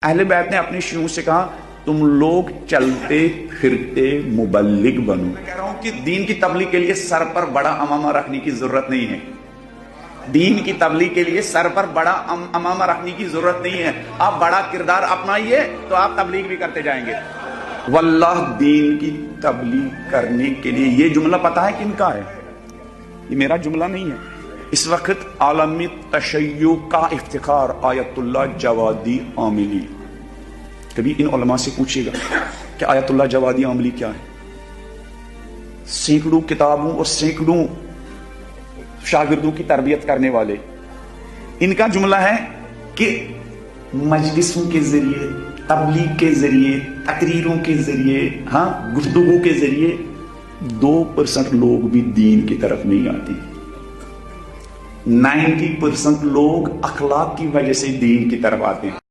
अहले बैत ने अपने शियों से कहा तुम लोग चलते फिरते मुबल्लिग बनो। मैं कह रहा हूं कि दीन की तबलीग के लिए सर पर बड़ा अमामा रखने की जरूरत नहीं है। दीन की तबलीग के लिए सर पर बड़ा अमामा रखने की जरूरत नहीं है। आप बड़ा किरदार अपनाइए तो आप तबलीग भी करते जाएंगे। वल्लाह दीन की तबलीग करने के लिए, ये जुमला पता है किनका है? ये मेरा जुमला नहीं है। इस वक्त आलमी तशय्यो का इफ्तिखार आयतुल्लाह जवादी आमिली। कभी इन उलमा से पूछिएगा कि आयतुल्लाह जवादी आमिली क्या है। सैकड़ों किताबों और सैकड़ों शागिर्दों की तरबियत करने वाले, इनका जुमला है कि मजलिसों के जरिए, तबलीग के जरिए, तकरीरों के जरिए, हाँ गुफ्तगू के जरिए 2% लोग भी दीन की तरफ नहीं आते। 90% लोग अखलाक की वजह से दीन की तरफ आते हैं।